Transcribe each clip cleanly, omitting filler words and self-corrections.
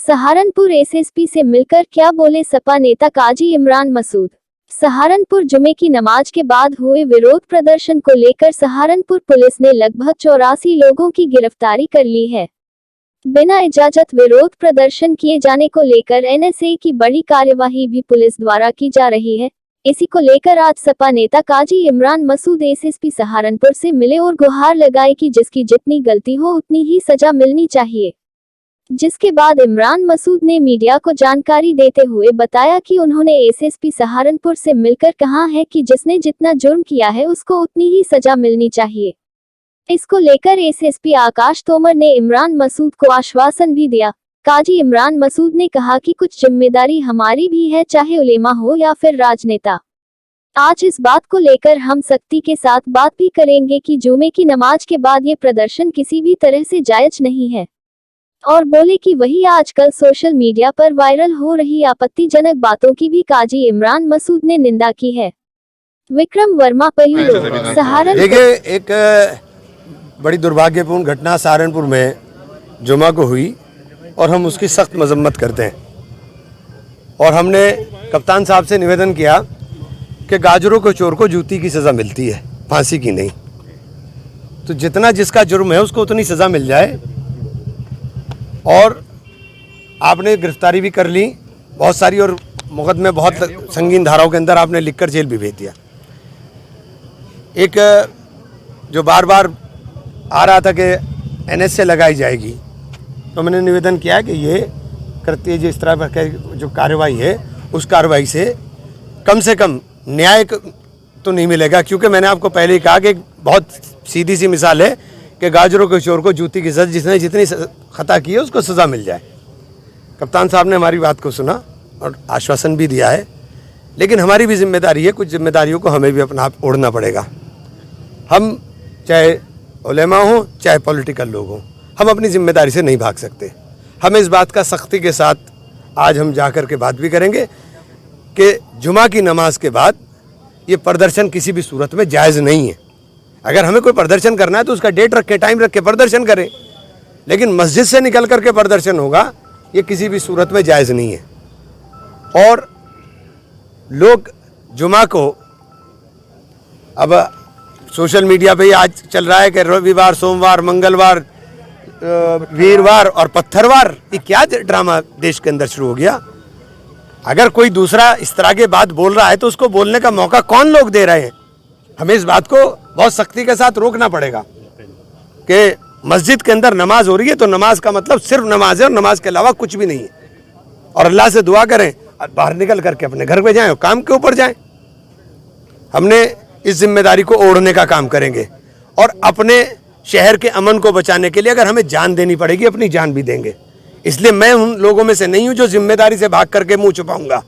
Saharanpur SSP से मिलकर क्या बोले सपा नेता काजी इमरान मसूद। सहारनपुर जुमे की नमाज के बाद हुए विरोध प्रदर्शन को लेकर सहारनपुर पुलिस ने लगभग 84 लोगों की गिरफ्तारी कर ली है। बिना इजाजत विरोध प्रदर्शन किए जाने को लेकर एनएसए की बड़ी कार्यवाही भी पुलिस द्वारा की जा रही है। इसी को लेकर आज सपा नेता काजी इमरान मसूद एसएसपी सहारनपुर से मिले और गुहार लगाए कि जिसकी जितनी गलती हो उतनी ही सजा मिलनी चाहिए। जिसके बाद इमरान मसूद ने मीडिया को जानकारी देते हुए बताया कि उन्होंने एसएसपी सहारनपुर से मिलकर कहा है कि जिसने जितना जुर्म किया है उसको उतनी ही सजा मिलनी चाहिए। इसको लेकर एसएसपी आकाश तोमर ने इमरान मसूद को आश्वासन भी दिया। काजी इमरान मसूद ने कहा कि कुछ जिम्मेदारी हमारी भी है, चाहे उलेमा हो या फिर राजनेता। आज इस बात को लेकर हम सख्ती के साथ बात भी करेंगे कि जुमे की नमाज के बाद ये प्रदर्शन किसी भी तरह से जायज नहीं है। और बोले कि वही आजकल सोशल मीडिया पर वायरल हो रही आपत्तिजनक बातों की भी काजी इमरान मसूद ने निंदा की है। विक्रम वर्मा पहिलो, सहारनपुर। देखिए, एक बड़ी दुर्भाग्यपूर्ण घटना सहारनपुर में जुमा को हुई और हम उसकी सख्त मजम्मत करते हैं। और हमने कप्तान साहब से निवेदन किया कि गाजरों को चोर को जूती की सज़ा मिलती है, फांसी की नहीं। तो जितना जिसका जुर्म है उसको उतनी सज़ा मिल जाए। और आपने गिरफ्तारी भी कर ली बहुत सारी, और मुकदमे बहुत संगीन धाराओं के अंदर आपने लिखकर जेल भी भेज दिया। एक जो बार बार आ रहा था कि एनएसए लगाई जाएगी, तो मैंने निवेदन किया कि ये कृत्य जो इस तरह का जो कार्रवाई है उस कार्रवाई से कम न्याय तो नहीं मिलेगा। क्योंकि मैंने आपको पहले ही कहा कि बहुत सीधी सी मिसाल है कि गाजरों के चोर को जूती की सज़ा, जिसने जितनी खता की है उसको सज़ा मिल जाए। कप्तान साहब ने हमारी बात को सुना और आश्वासन भी दिया है, लेकिन हमारी भी जिम्मेदारी है, कुछ जिम्मेदारियों को हमें भी अपना आप ओढ़ना पड़ेगा। हम चाहे उलेमा हो चाहे पॉलिटिकल लोग हों, हम अपनी जिम्मेदारी से नहीं भाग सकते। हम इस बात का सख्ती के साथ आज हम जाकर के बात भी करेंगे कि जुमा की नमाज के बाद ये प्रदर्शन किसी भी सूरत में जायज़ नहीं है। अगर हमें कोई प्रदर्शन करना है तो उसका डेट रख के, टाइम रख के प्रदर्शन करें, लेकिन मस्जिद से निकल करके प्रदर्शन होगा ये किसी भी सूरत में जायज़ नहीं है। और लोग जुमा को, अब सोशल मीडिया पे ही आज चल रहा है कि रविवार, सोमवार, मंगलवार, वीरवार और पत्थरवार, ये क्या ड्रामा देश के अंदर शुरू हो गया। अगर कोई दूसरा इस तरह के बात बोल रहा है तो उसको बोलने का मौका कौन लोग दे रहे हैं। हमें इस बात को बहुत सख्ती के साथ रोकना पड़ेगा कि मस्जिद के अंदर नमाज हो रही है तो नमाज का मतलब सिर्फ नमाज है और नमाज के अलावा कुछ भी नहीं है। और अल्लाह से दुआ करें और बाहर निकल करके अपने घर पे जाएं और काम के ऊपर जाएं। हमने इस जिम्मेदारी को ओढ़ने का काम करेंगे और अपने शहर के अमन को बचाने के लिए अगर हमें जान देनी पड़ेगी अपनी जान भी देंगे। इसलिए मैं उन लोगों में से नहीं हूं जो जिम्मेदारी से भाग करके मुंह छुपाऊंगा।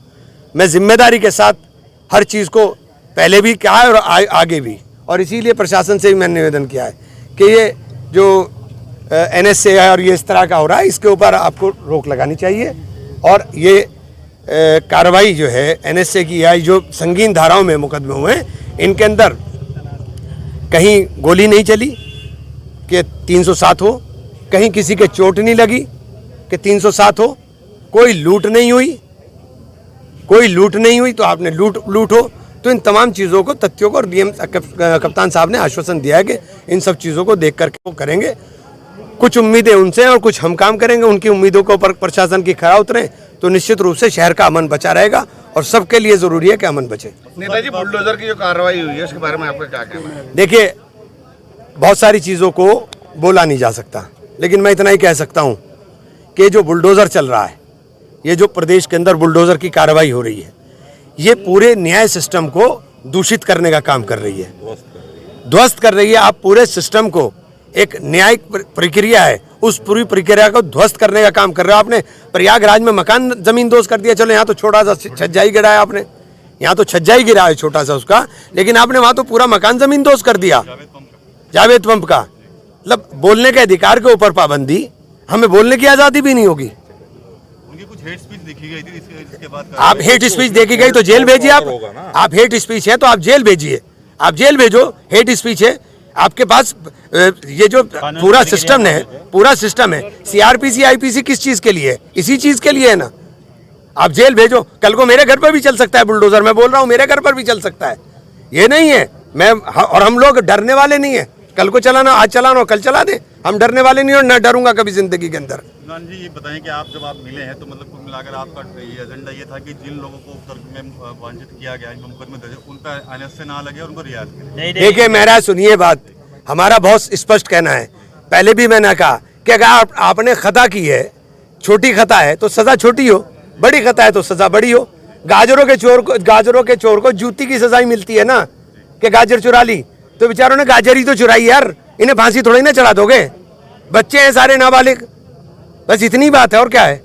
मैं जिम्मेदारी के साथ हर चीज़ को पहले भी कहा है और आगे भी, और इसीलिए प्रशासन से भी मैंने निवेदन किया है कि ये जो एनएसए है और ये इस तरह का हो रहा है, इसके ऊपर आपको रोक लगानी चाहिए। और ये कार्रवाई जो है एनएसए की है, जो संगीन धाराओं में मुकदमे हुए हैं, इनके अंदर कहीं गोली नहीं चली कि 307 हो, कहीं किसी के चोट नहीं लगी कि 307 हो, कोई लूट नहीं हुई तो आपने लूट हो। तो इन तमाम चीज़ों को, तथ्यों को, और डीएम कप्तान साहब ने आश्वासन दिया है कि इन सब चीज़ों को देख करके वो करेंगे। कुछ उम्मीदें उनसे और कुछ हम काम करेंगे। उनकी उम्मीदों को पर प्रशासन की खरा उतरे तो निश्चित रूप से शहर का अमन बचा रहेगा और सबके लिए ज़रूरी है कि अमन बचे। नेताजी, बुलडोजर की जो कार्रवाई हुई है उसके बारे में आपका क्या कहना है? देखिए, बहुत सारी चीज़ों को बोला नहीं जा सकता, लेकिन मैं इतना ही कह सकता हूँ कि जो बुलडोज़र चल रहा है, ये जो प्रदेश के अंदर बुलडोज़र की कार्रवाई हो रही है, ये पूरे न्याय सिस्टम को दूषित करने का काम कर रही है, ध्वस्त कर रही है। आप पूरे सिस्टम को, एक न्यायिक प्रक्रिया है, उस पूरी प्रक्रिया को ध्वस्त करने का काम कर रहे हो। आपने प्रयागराज में मकान जमीन दोस्त कर दिया, चलो यहाँ तो छोटा सा छज्जा ही गिराया आपने, यहाँ तो छज्जा ही गिरा है छोटा सा उसका, लेकिन आपने वहाँ तो पूरा मकान जमीन दोस्त कर दिया। जावेद पंप का मतलब बोलने के अधिकार के ऊपर पाबंदी, हमें बोलने की आज़ादी भी नहीं होगी। कुछ हेट स्पीच देखी गई थी, इसके बाद आप हेट स्पीच देखी गई तो जेल भेजिए। आप हेट स्पीच है तो आप जेल भेजिए, आप जेल भेजो। हेट स्पीच है, आपके पास ये जो पूरा सिस्टम है सीआरपीसी आईपीसी किस चीज के लिए है? इसी चीज के लिए है ना। आप जेल भेजो, कल को मेरे घर पर भी चल सकता है बुलडोजर, मैं बोल रहा हूँ मेरे घर पर भी चल सकता है। ये नहीं है और हम लोग डरने वाले नहीं है। कल को चलाना, आज चलाना, कल चला दे, हम डरने वाले नहीं और न डरूंगा कभी जिंदगी के अंदर। इमरान जी ये बताएं कि आप जब आप मिले हैं तो मतलब कुल मिलाकर आपका ये एजेंडा ये था कि जिन लोगों को उत्तर में वांछित किया गया, इनका मुकदमे दर्ज, उन पर आने से ना लगे और उनको रियायत करें। देखिए मेरा सुनिए बात, हमारा बहुत स्पष्ट कहना है। पहले भी मैंने कहा कि अगर आपने खता की है, छोटी खता है तो सजा छोटी हो, बड़ी खता है तो सजा बड़ी हो। गाजरों के चोर को जूती की सजा ही मिलती है ना, कि गाजर चुरा ली तो बेचारों ने गाजर ही तो चुराई यार, इन्हें फांसी थोड़ी ना चढ़ा दोगे। बच्चे हैं सारे नाबालिग, बस इतनी बात है और क्या है।